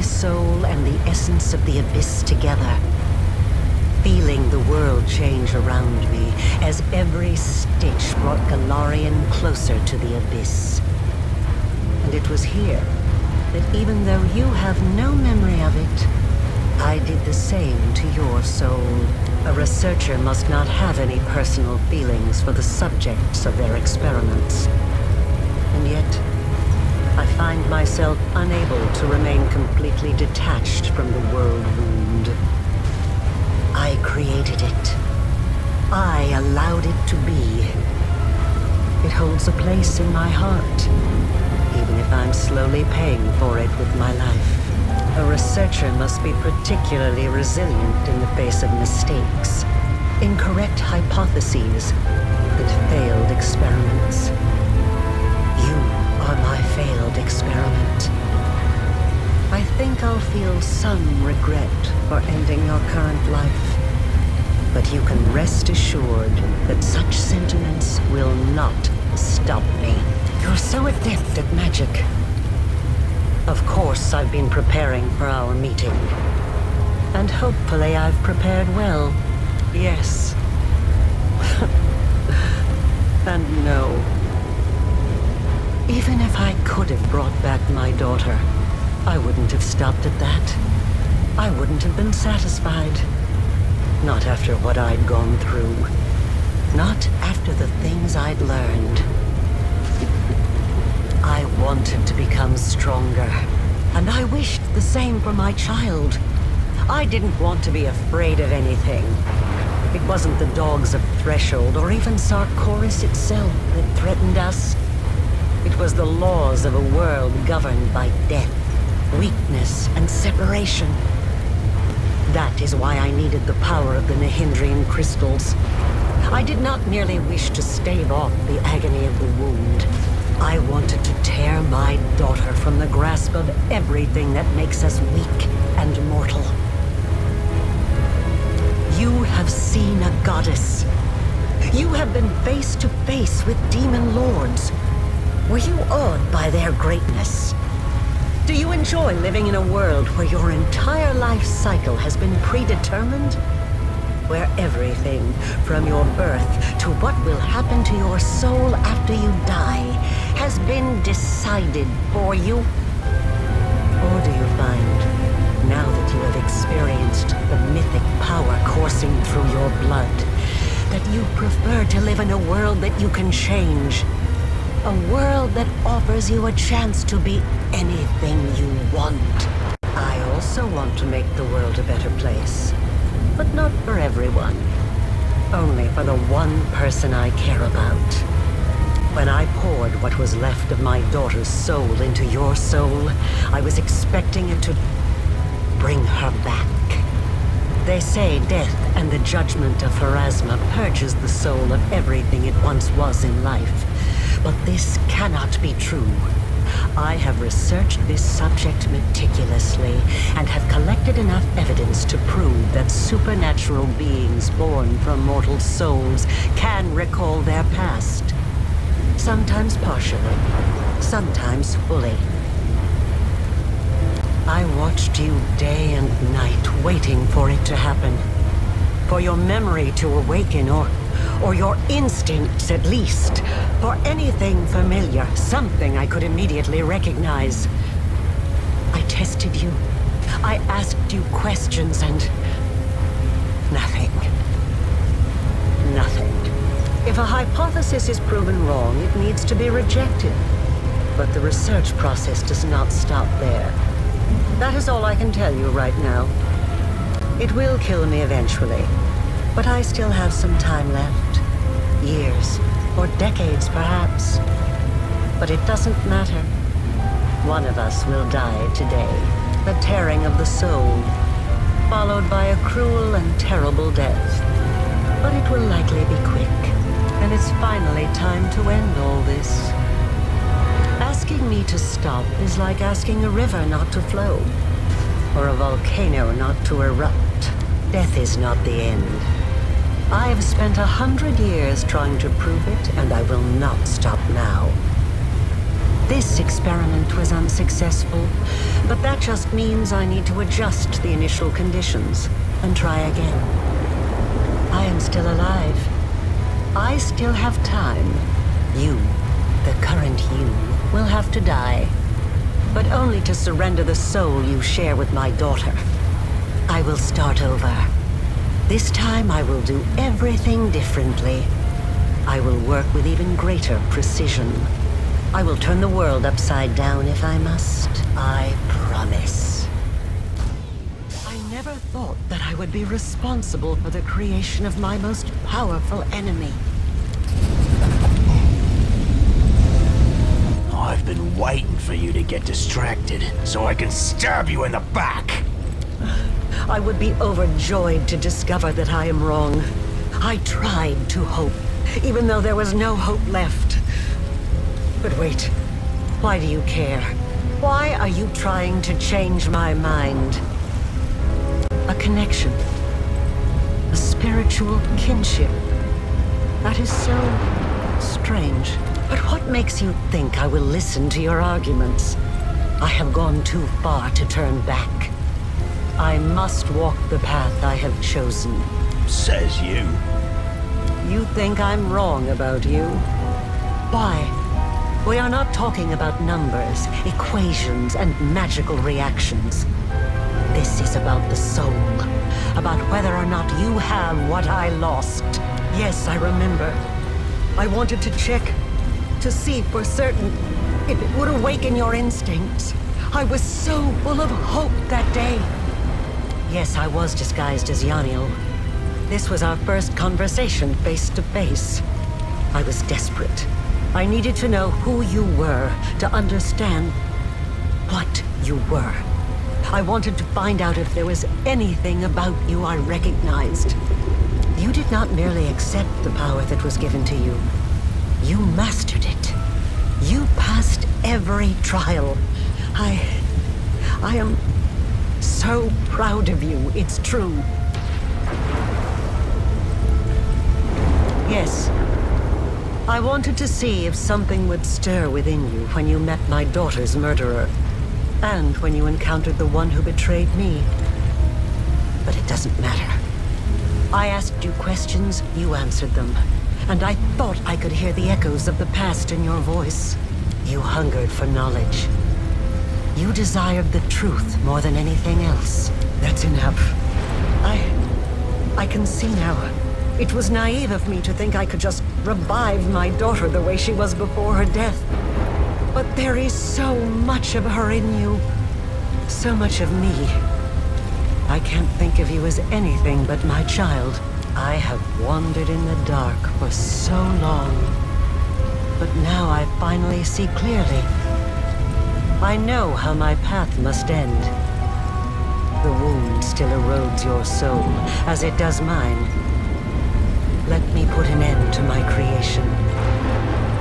my soul and the essence of the abyss together, feeling the world change around me as every stitch brought Galarian closer to the abyss. And it was here that even though you have no memory of it, I did the same to your soul. A researcher must not have any personal feelings for the subjects of their experiments. And yet, I find myself unable to remain completely detached from the world wound. I created it. I allowed it to be. It holds a place in my heart, even if I'm slowly paying for it with my life. A researcher must be particularly resilient in the face of mistakes, incorrect hypotheses, and failed experiments. You are my failed experiment. I think I'll feel some regret for ending your current life, but you can rest assured that such sentiments will not stop me. You're so adept at magic. Of course, I've been preparing for our meeting. And hopefully I've prepared well. Yes. And no. Even if I could have brought back my daughter, I wouldn't have stopped at that. I wouldn't have been satisfied. Not after what I'd gone through. Not after the things I'd learned. I wanted to become stronger, and I wished the same for my child. I didn't want to be afraid of anything. It wasn't the dogs of Threshold or even Sarkoris itself that threatened us. It was the laws of a world governed by death, weakness, and separation. That is why I needed the power of the Nihindrian crystals. I did not merely wish to stave off the agony of the wound. I wanted to tear my daughter from the grasp of everything that makes us weak and mortal. You have seen a goddess. You have been face to face with demon lords. Were you awed by their greatness? Do you enjoy living in a world where your entire life cycle has been predetermined? Where everything, from your birth to what will happen to your soul after you die, has been decided for you? Or do you find, now that you have experienced the mythic power coursing through your blood, that you prefer to live in a world that you can change? A world that offers you a chance to be anything you want. I also want to make the world a better place. But not for everyone. Only for the one person I care about. When I poured what was left of my daughter's soul into your soul, I was expecting it to bring her back. They say death and the judgment of Pharasma purges the soul of everything it once was in life. But this cannot be true. I have researched this subject meticulously and have collected enough evidence to prove that supernatural beings born from mortal souls can recall their past. Sometimes partially, sometimes fully. I watched you day and night waiting for it to happen. For your memory to awaken, or your instincts at least, for anything familiar, something I could immediately recognize. I tested you. I asked you questions and nothing. Nothing. If a hypothesis is proven wrong, it needs to be rejected. But the research process does not stop there. That is all I can tell you right now. It will kill me eventually, but I still have some time left. Years, or decades perhaps. But it doesn't matter. One of us will die today. The tearing of the soul, followed by a cruel and terrible death. But it will likely be quick, and it's finally time to end all this. Asking me to stop is like asking a river not to flow, or a volcano not to erupt. Death is not the end. I have spent 100 years trying to prove it, and I will not stop now. This experiment was unsuccessful, but that just means I need to adjust the initial conditions and try again. I am still alive. I still have time. You, the current you, will have to die, but only to surrender the soul you share with my daughter. I will start over. This time I will do everything differently. I will work with even greater precision. I will turn the world upside down if I must. I promise. I never thought that I would be responsible for the creation of my most powerful enemy. I've been waiting for you to get distracted, so I can stab you in the back! I would be overjoyed to discover that I am wrong. I tried to hope, even though there was no hope left. But wait, why do you care? Why are you trying to change my mind? A connection. A spiritual kinship. That is so strange. But what makes you think I will listen to your arguments? I have gone too far to turn back. I must walk the path I have chosen. Says you. You think I'm wrong about you? Why? We are not talking about numbers, equations, and magical reactions. This is about the soul. About whether or not you have what I lost. Yes, I remember. I wanted to check, to see for certain if it would awaken your instincts. I was so full of hope that day. Yes, I was disguised as Yaniel. This was our first conversation face to face. I was desperate. I needed to know who you were, to understand what you were. I wanted to find out if there was anything about you I recognized. You did not merely accept the power that was given to you. You mastered it. You passed every trial. I am so proud of you, it's true. Yes. I wanted to see if something would stir within you when you met my daughter's murderer. And when you encountered the one who betrayed me. But it doesn't matter. I asked you questions, you answered them. And I thought I could hear the echoes of the past in your voice. You hungered for knowledge. You desired the truth more than anything else. That's enough. I can see now. It was naive of me to think I could just revive my daughter the way she was before her death. But there is so much of her in you. So much of me. I can't think of you as anything but my child. I have wandered in the dark for so long. But now I finally see clearly. I know how my path must end. The wound still erodes your soul, as it does mine. Let me put an end to my creation.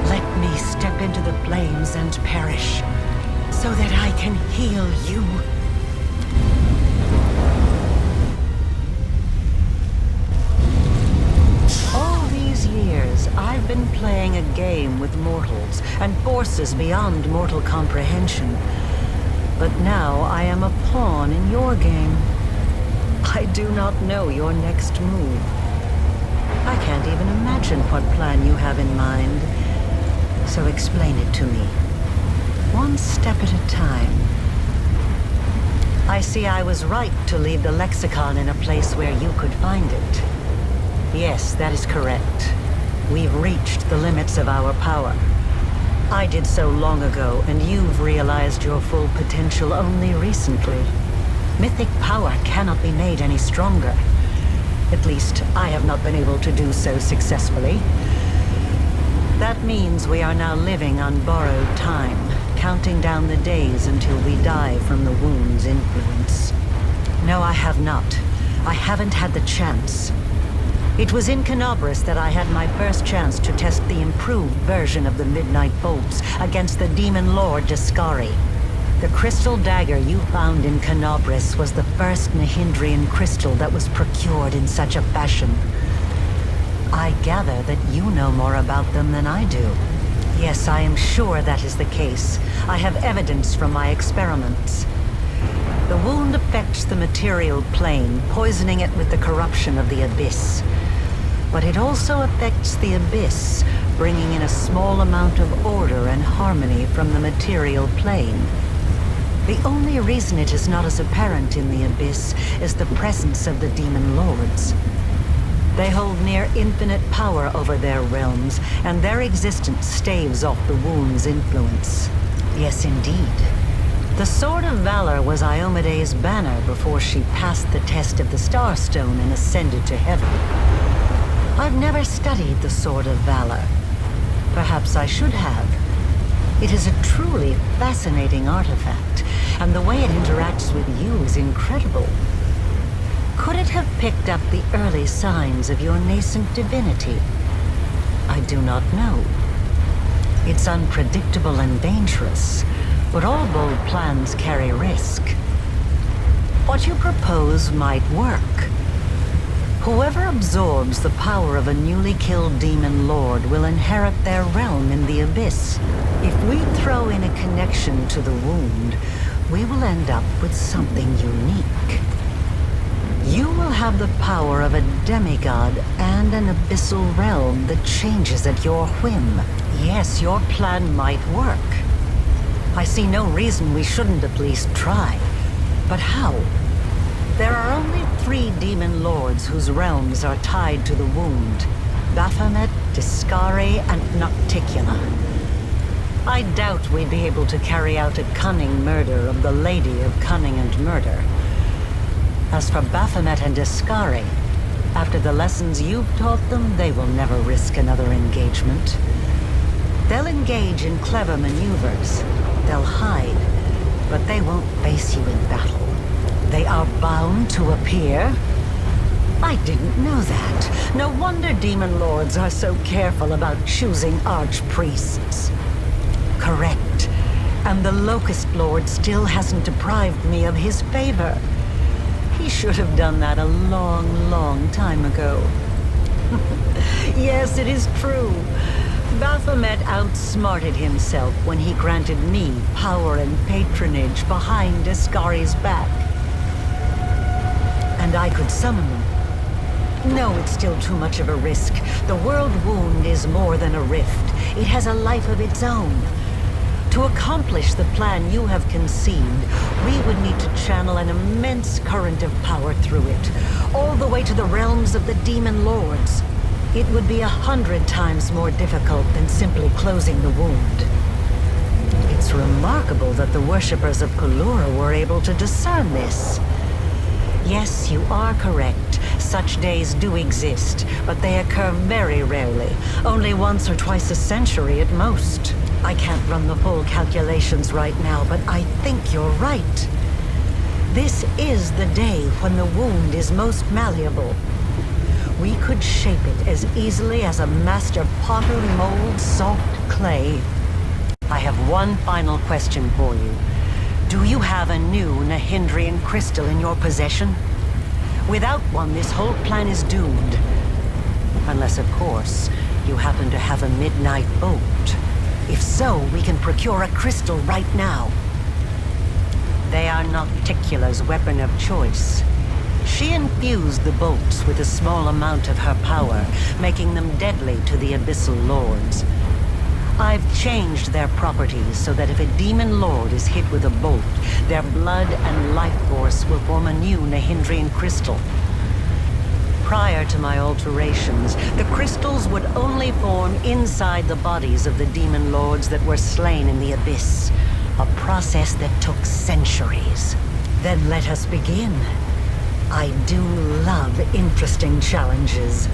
Let me step into the flames and perish, so that I can heal you. All these years, I've been playing a game with mortals and forces beyond mortal comprehension. But now I am a pawn in your game. I do not know your next move. I can't even imagine what plan you have in mind. So explain it to me. One step at a time. I see I was right to leave the lexicon in a place where you could find it. Yes, that is correct. We've reached the limits of our power. I did so long ago, and you've realized your full potential only recently. Mythic power cannot be made any stronger. At least, I have not been able to do so successfully. That means we are now living on borrowed time, counting down the days until we die from the wound's influence. No, I have not. I haven't had the chance. It was in Canobris that I had my first chance to test the improved version of the Midnight Bolts against the Demon Lord Descari. The crystal dagger you found in Canobris was the first Nihindrian crystal that was procured in such a fashion. I gather that you know more about them than I do. Yes, I am sure that is the case. I have evidence from my experiments. The wound affects the material plane, poisoning it with the corruption of the abyss. But it also affects the abyss, bringing in a small amount of order and harmony from the material plane. The only reason it is not as apparent in the abyss is the presence of the demon lords. They hold near infinite power over their realms, and their existence staves off the wound's influence. Yes, indeed. The Sword of Valor was Iomede's banner before she passed the test of the Starstone and ascended to heaven. I've never studied the Sword of Valor. Perhaps I should have. It is a truly fascinating artifact, and the way it interacts with you is incredible. Could it have picked up the early signs of your nascent divinity? I do not know. It's unpredictable and dangerous, but all bold plans carry risk. What you propose might work. Whoever absorbs the power of a newly killed demon lord will inherit their realm in the abyss. If we throw in a connection to the wound, we will end up with something unique. You will have the power of a demigod and an abyssal realm that changes at your whim. Yes, your plan might work. I see no reason we shouldn't at least try. But how? There are only 3 demon lords whose realms are tied to the wound: Baphomet, Discari, and Nocticula. I doubt we'd be able to carry out a cunning murder of the Lady of Cunning and Murder. As for Baphomet and Discari, after the lessons you've taught them, they will never risk another engagement. They'll engage in clever maneuvers. They'll hide, but they won't face you in battle. They are bound to appear? I didn't know that. No wonder demon lords are so careful about choosing archpriests. Correct. And the Locust Lord still hasn't deprived me of his favor. He should have done that a long, long time ago. Yes, it is true. Baphomet outsmarted himself when he granted me power and patronage behind Discari's back. And I could summon them. No, it's still too much of a risk. The world wound is more than a rift. It has a life of its own. To accomplish the plan you have conceived, we would need to channel an immense current of power through it, all the way to the realms of the demon lords. It would be 100 times more difficult than simply closing the wound. It's remarkable that the worshippers of Kulura were able to discern this. Yes, you are correct. Such days do exist, but they occur very rarely, only once or twice a century at most. I can't run the full calculations right now, but I think you're right. This is the day when the wound is most malleable. We could shape it as easily as a master potter molds soft clay. I have one final question for you. Do you have a new Nahindrian crystal in your possession? Without one, this whole plan is doomed. Unless, of course, you happen to have a midnight bolt. If so, we can procure a crystal right now. They are Nocticula's weapon of choice. She infused the bolts with a small amount of her power, making them deadly to the Abyssal Lords. I've changed their properties so that if a demon lord is hit with a bolt, their blood and life force will form a new Nahindrian crystal. Prior to my alterations, the crystals would only form inside the bodies of the demon lords that were slain in the abyss. A process that took centuries. Then let us begin. I do love interesting challenges.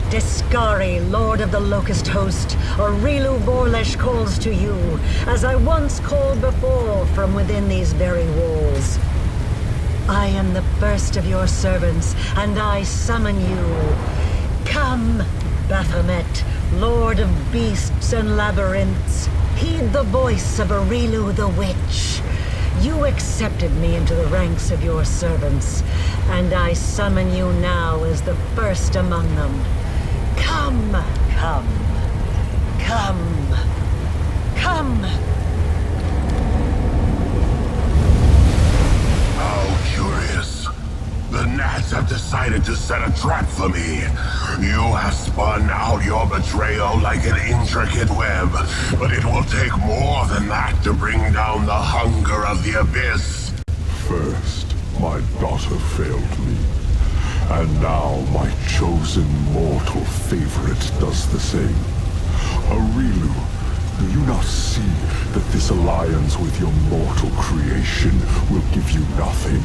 Discari, Lord of the Locust Host, Aurilu Vorlesh calls to you, as I once called before from within these very walls. I am the first of your servants, and I summon you. Come, Baphomet, Lord of beasts and labyrinths, heed the voice of Aurilu the Witch. You accepted me into the ranks of your servants, and I summon you now as the first among them. Come, come, come. Come! How curious. The Gnats have decided to set a trap for me. You have spun out your betrayal like an intricate web, but it will take more than that to bring down the hunger of the Abyss. First, my daughter failed me, and now my chosen mortal favorite does the same. Arilu, do you not see that this alliance with your mortal creation will give you nothing?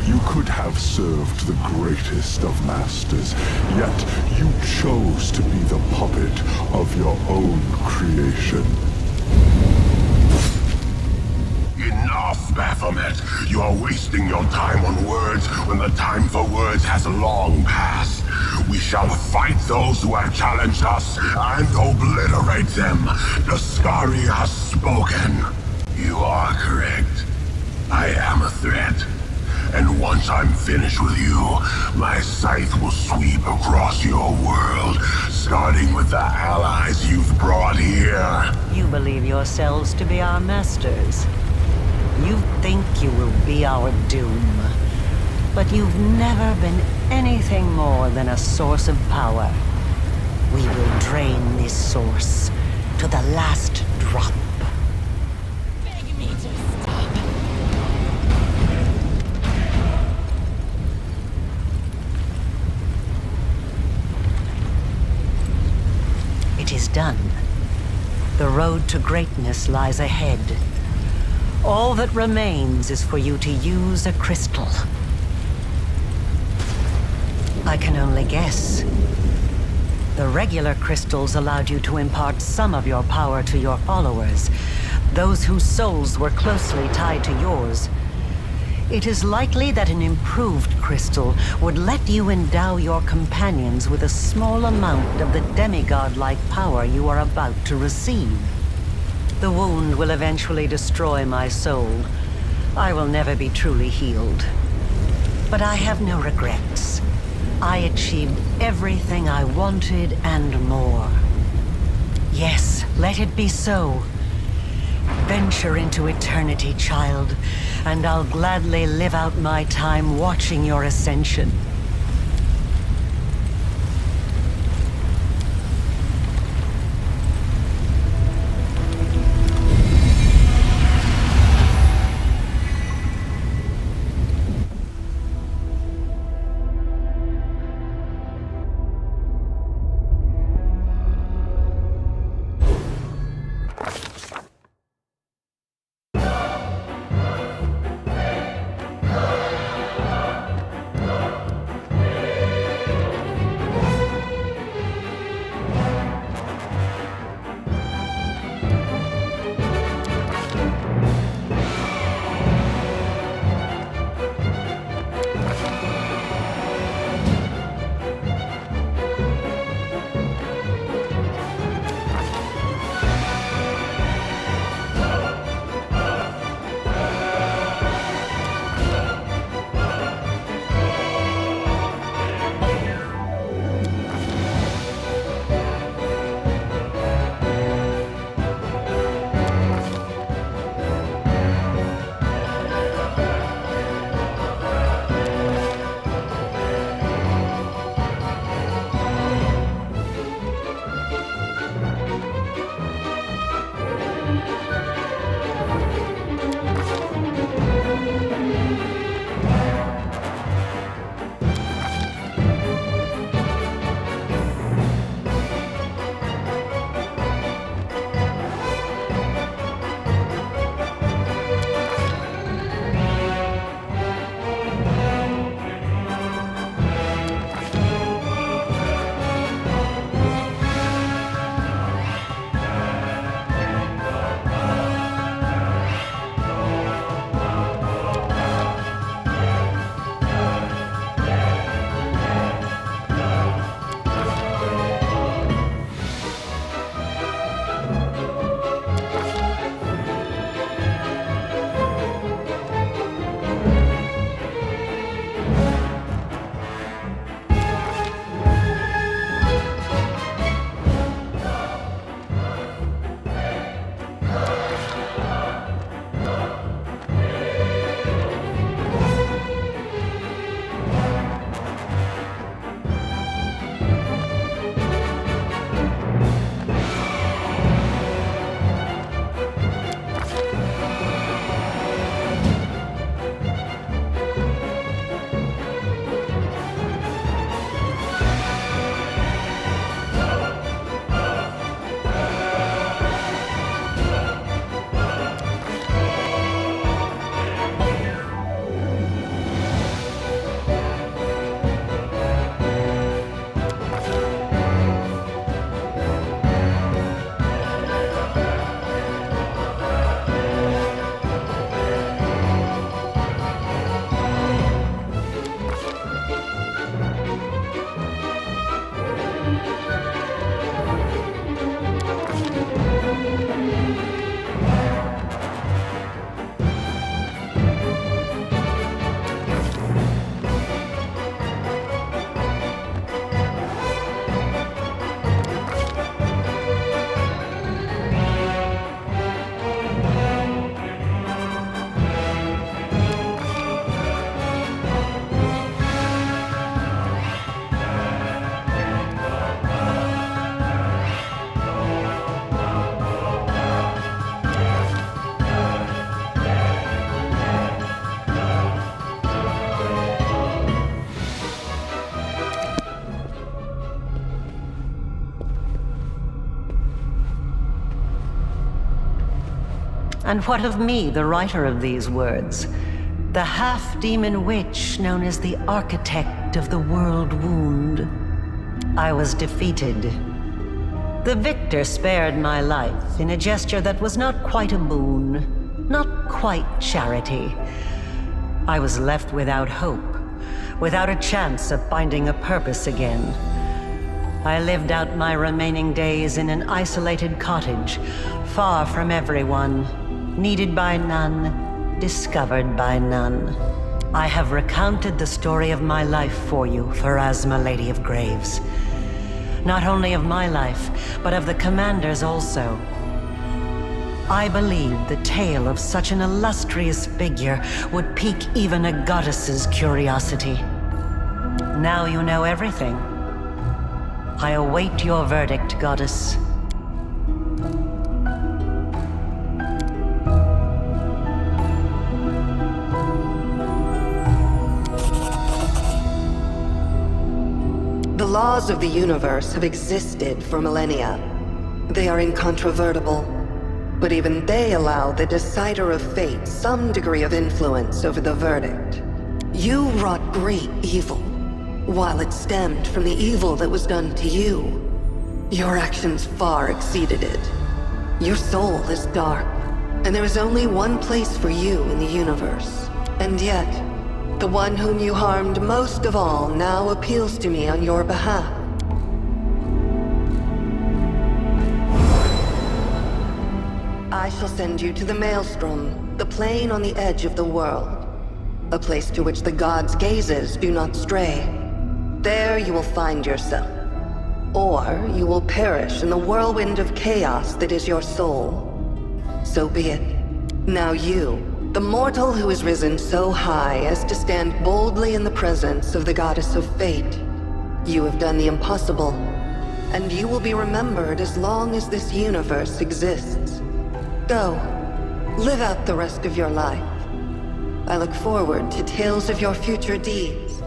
You could have served the greatest of masters, yet you chose to be the puppet of your own creation. Enough, Baphomet! You are wasting your time on words when the time for words has long passed. We shall fight those who have challenged us and obliterate them. Daskari has spoken. You are correct. I am a threat. And once I'm finished with you, my scythe will sweep across your world, starting with the allies you've brought here. You believe yourselves to be our masters. You think you will be our doom. But you've never been anything more than a source of power. We will drain this source to the last drop. Beg me to stop. It is done. The road to greatness lies ahead. All that remains is for you to use a crystal. I can only guess. The regular crystals allowed you to impart some of your power to your followers, those whose souls were closely tied to yours. It is likely that an improved crystal would let you endow your companions with a small amount of the demigod-like power you are about to receive. The wound will eventually destroy my soul. I will never be truly healed. But I have no regrets. I achieved everything I wanted and more. Yes, let it be so. Venture into eternity, child, and I'll gladly live out my time watching your ascension. And what of me, the writer of these words? The half-demon witch known as the architect of the world wound. I was defeated. The victor spared my life in a gesture that was not quite a boon, not quite charity. I was left without hope, without a chance of finding a purpose again. I lived out my remaining days in an isolated cottage, far from everyone, needed by none, discovered by none. I have recounted the story of my life for you, Pharasma, Lady of Graves. Not only of my life, but of the Commander's also. I believed the tale of such an illustrious figure would pique even a goddess's curiosity. Now you know everything. I await your verdict, Goddess. The laws of the universe have existed for millennia. They are incontrovertible, but even they allow the decider of fate some degree of influence over the verdict. You wrought great evil, while it stemmed from the evil that was done to you. Your actions far exceeded it. Your soul is dark, and there is only one place for you in the universe. And yet, the one whom you harmed most of all now appeals to me on your behalf. I shall send you to the Maelstrom, the plane on the edge of the world. A place to which the gods' gazes do not stray. There you will find yourself. Or you will perish in the whirlwind of chaos that is your soul. So be it. Now you, the mortal who has risen so high as to stand boldly in the presence of the goddess of fate, you have done the impossible, and you will be remembered as long as this universe exists. Go, live out the rest of your life. I look forward to tales of your future deeds.